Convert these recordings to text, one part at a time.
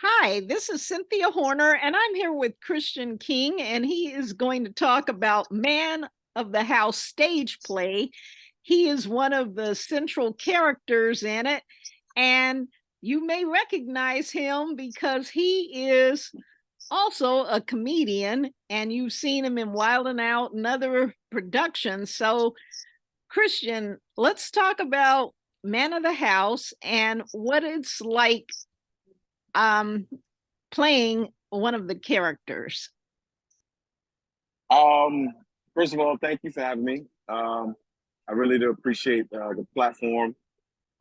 Hi, this is Cynthia Horner, and I'm here with Christian King, and he is going to talk about Man of the House stage play. He is one of the central characters in it, and you may recognize him because he is also a comedian, and you've seen him in Wild and Out and other productions. So, Christian, let's talk about Man of the House and what it's like um playing one of the characters. Um, First of all, thank you for having me. I really do appreciate the platform.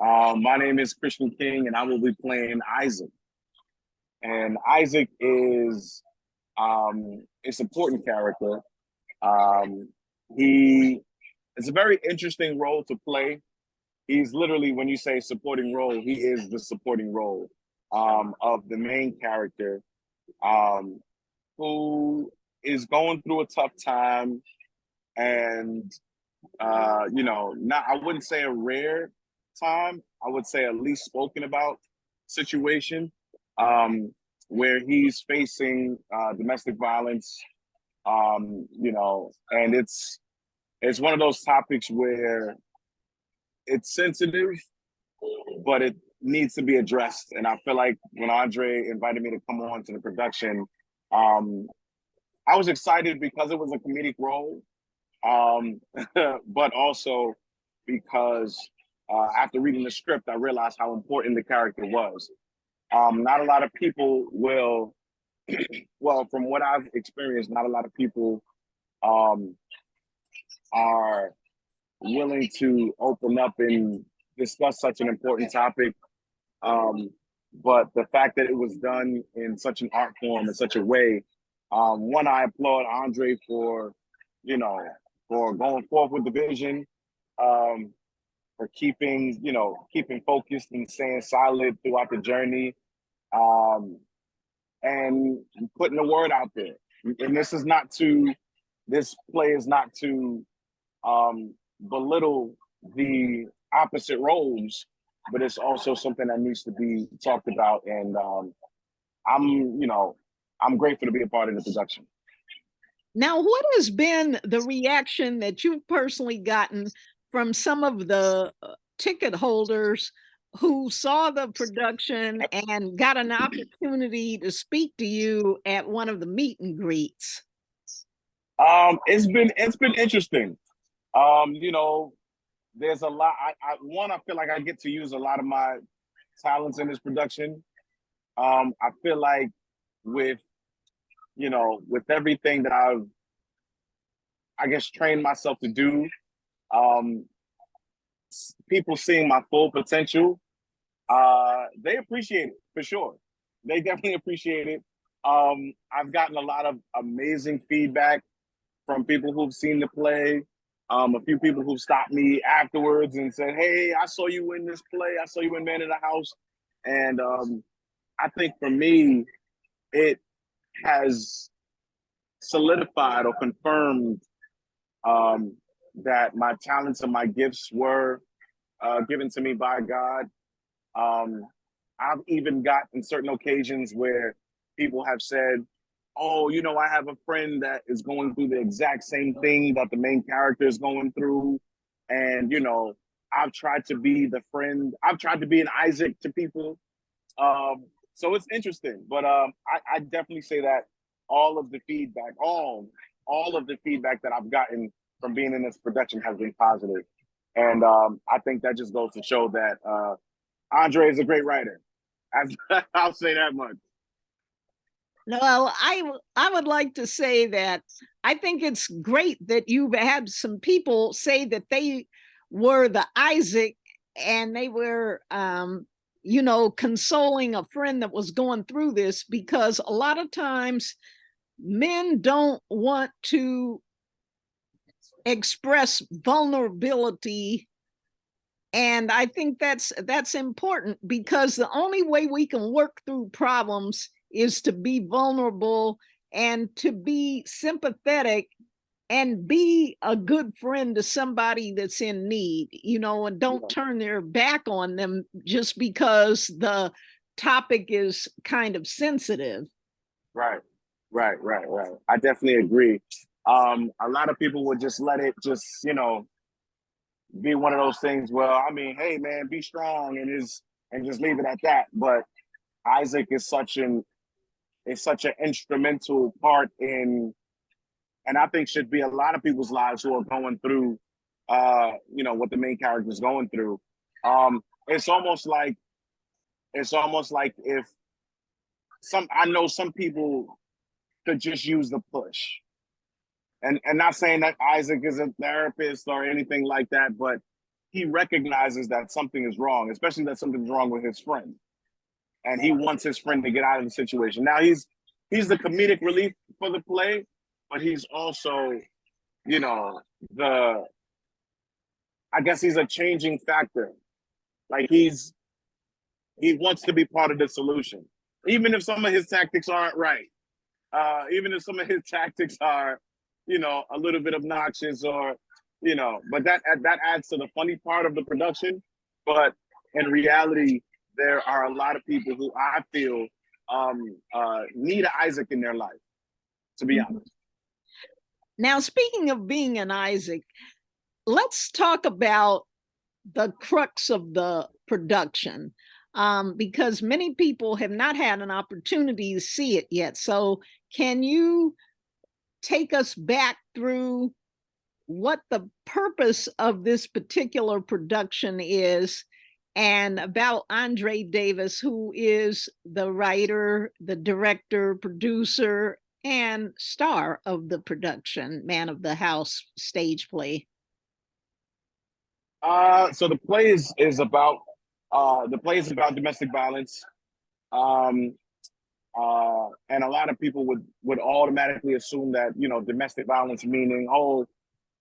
My name is Christian King, and I will be playing Isaac. And Isaac is a supporting character. Um, he It's a very interesting role to play. He's literally, when you say supporting role, he is the supporting role of the main character, um, who is going through a tough time and not, I wouldn't say a rare time, I would say a least spoken about situation, where he's facing domestic violence, and it's one of those topics where it's sensitive, but it needs to be addressed. And I feel like when Andre invited me to come on to the production, um, I was excited because it was a comedic role, um, but also because after reading the script, I realized how important the character was. Not a lot of people will, well, from what I've experienced, not a lot of people um, are willing to open up and discuss such an important topic. Um, but the fact that it was done in such an art form, in such a way, one, I applaud Andre for, you know, for going forth with the vision, um, for keeping focused and staying solid throughout the journey, um, and putting the word out there. And this play is not to belittle the opposite roles, but it's also something that needs to be talked about. And I'm, you know, I'm grateful to be a part of the production. Now, what has been the reaction that you've personally gotten from some of the ticket holders who saw the production and got an opportunity to speak to you at one of the meet and greets? It's been interesting. You know, there's a lot. I feel like I get to use a lot of my talents in this production. I feel like with with everything that I guess, trained myself to do, um, people seeing my full potential, they appreciate it for sure. They definitely appreciate it. I've gotten a lot of amazing feedback from people who've seen the play. A few people who've stopped me afterwards and said, "Hey, I saw you in this play. I saw you in Man in the House." And I think for me, it has solidified or confirmed um, that my talents and my gifts were given to me by God. Um, I've even gotten certain occasions where people have said, "Oh, I have a friend that is going through the exact same thing that the main character is going through." And, I've tried to be the friend, I've tried to be an Isaac to people. So it's interesting, but I definitely say that all of the feedback, all of the feedback that I've gotten from being in this production has been positive. And I think that just goes to show that Andre is a great writer. I'll say that much. Well, I would like to say that I think it's great that you've had some people say that they were the Isaac and they were consoling a friend that was going through this, because a lot of times men don't want to express vulnerability, and I think that's important, because the only way we can work through problems is to be vulnerable and to be sympathetic and be a good friend to somebody that's in need, and don't turn their back on them just because the topic is kind of sensitive. Right, right. I definitely agree. A lot of people would just let it just, be one of those things. Well, I mean, hey man, be strong and just leave it at that. But Isaac is such an instrumental part in, and I think should be a lot of people's lives who are going through, what the main character is going through. Um, it's almost like if I know some people could just use the push. And not saying that Isaac is a therapist or anything like that, but he recognizes that something is wrong, especially that something's wrong with his friend. And he wants his friend to get out of the situation. Now he's the comedic relief for the play, but he's also, the I guess he's a changing factor. Like he wants to be part of the solution. Even if some of his tactics aren't right. Even if some of his tactics are, a little bit obnoxious or, but that adds to the funny part of the production. But in reality, there are a lot of people who I feel need an Isaac in their life, to be honest. Now, speaking of being an Isaac, let's talk about the crux of the production, because many people have not had an opportunity to see it yet. So can you take us back through what the purpose of this particular production is, and about Andre Davis, who is the writer, the director, producer, and star of the production, Man of the House stage play? So the play is about domestic violence. Um, and a lot of people would automatically assume that domestic violence meaning,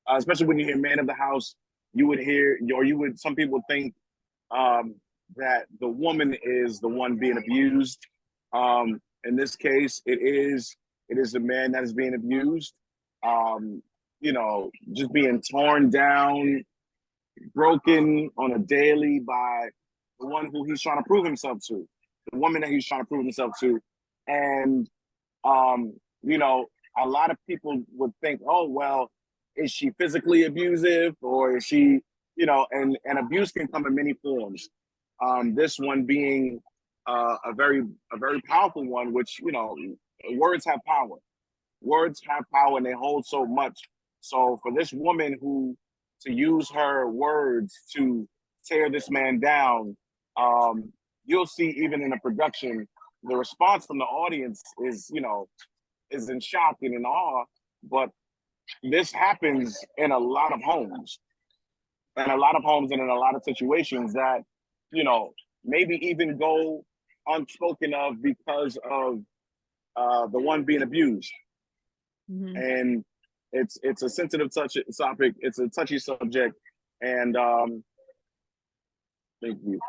especially when you hear man of the house, you would hear, or some people think that the woman is the one being abused. In this case, it is the man that is being abused. Um, just being torn down, broken on a daily by the one who he's trying to prove himself to, the woman that he's trying to prove himself to. And, um, you know, a lot of people would think, oh, well, is she physically abusive or is she, and abuse can come in many forms. This one being a very powerful one, which, words have power. Words have power and they hold so much. So for this woman to use her words to tear this man down, you'll see even in the production, the response from the audience is in shock and in awe. But this happens in a lot of homes, and in a lot of situations that, maybe even go unspoken of because of the one being abused. Mm-hmm. And it's a sensitive topic. It's a touchy subject, and thank you.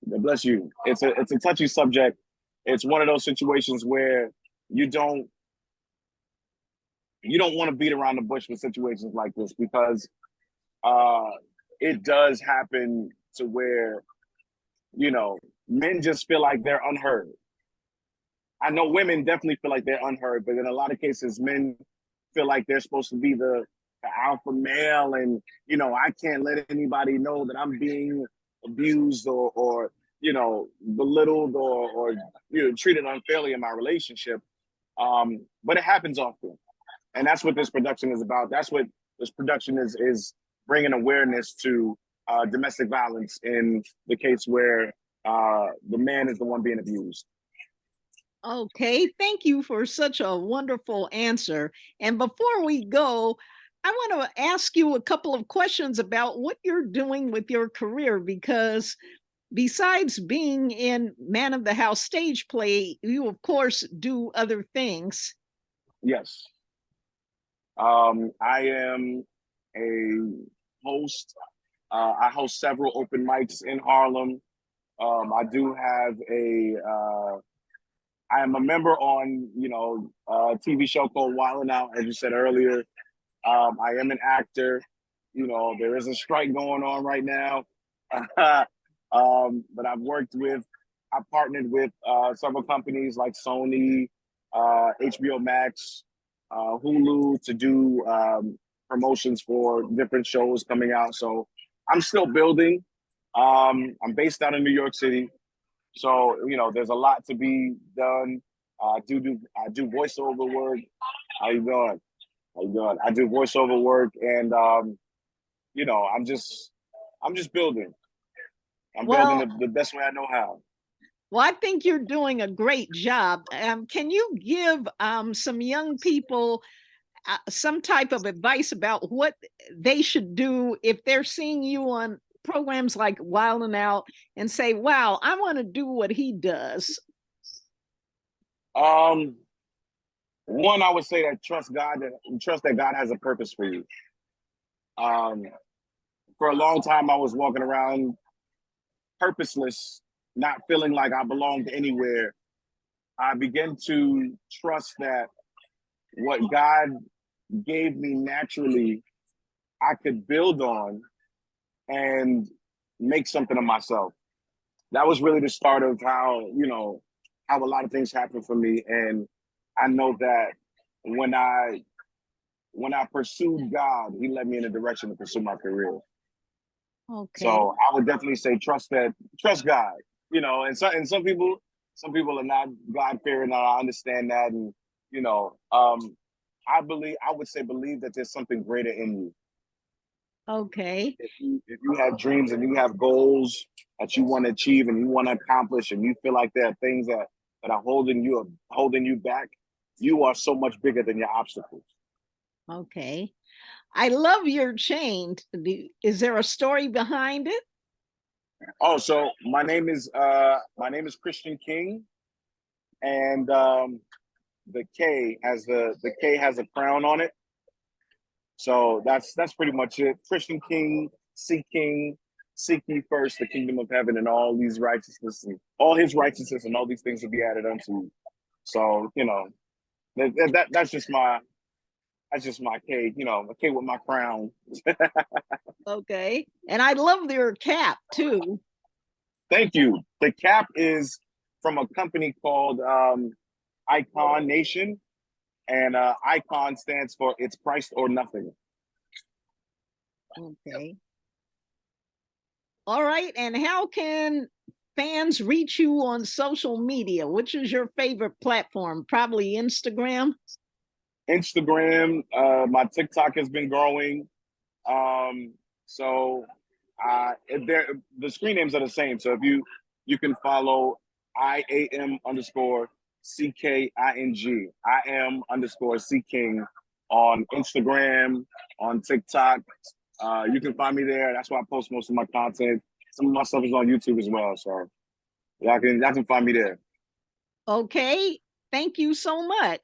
Bless you. It's a touchy subject. It's one of those situations where you don't want to beat around the bush with situations like this because it does happen to where men just feel like they're unheard. I know women definitely feel like they're unheard, but in a lot of cases, men feel like they're supposed to be the alpha male, and I can't let anybody know that I'm being abused or belittled or treated unfairly in my relationship. But it happens often, and that's what this production is about. That's what this production is bringing awareness to domestic violence in the case where the man is the one being abused. Okay, thank you for such a wonderful answer. And before we go, I want to ask you a couple of questions about what you're doing with your career, because besides being in Man of the House stage play, you of course do other things. Yes. I am a host. I host several open mics in Harlem. I do have I am a member on, a TV show called Wild 'N Out, as you said earlier. I am an actor. There is a strike going on right now. But I've worked with I partnered with several companies like Sony, HBO Max, Hulu to do promotions for different shows coming out. So I'm still building. I'm based out in New York City, so there's a lot to be done. I do voiceover work. How you doing? How you doing? I do voiceover work, and I'm just building. I'm building Well, the best way I know how. well, I think you're doing a great job. Can you give some young people some type of advice about what they should do if they're seeing you on programs like Wild and Out and say, wow, I want to do what he does? Um, One, I would say that trust that God has a purpose for you. Um, for a long time, I was walking around purposeless, not feeling like I belonged anywhere. I began to trust that what God gave me naturally, I could build on and make something of myself. That was really the start of how a lot of things happen for me. And I know that when I when I pursued God, He led me in a direction to pursue my career. Okay. So I would definitely say trust God. And some people are not God fearing, and I understand that. And I would say believe that there's something greater in you. Okay. If you have dreams and you have goals that you want to achieve and you want to accomplish, and you feel like there are things that are holding you back, you are so much bigger than your obstacles. Okay. I love your chain. Is there a story behind it? Oh, so my name is Christian King, and the K has a crown on it. So that's pretty much it. Christian King, seek ye first the kingdom of heaven, and all his righteousness and all these things will be added unto you. So that's just my K. A K with my crown. Okay. And I love your cap too. Thank you. The cap is from a company called Icon Nation, and Icon stands for it's priced or nothing. Okay. All right. And how can fans reach you on social media? Which is your favorite platform? Probably Instagram. Instagram, my TikTok has been growing. So the screen names are the same. So if you can follow IAM_CKING, IAM_C King on Instagram, on TikTok. You can find me there. That's where I post most of my content. Some of my stuff is on YouTube as well. So y'all can find me there. Okay. Thank you so much.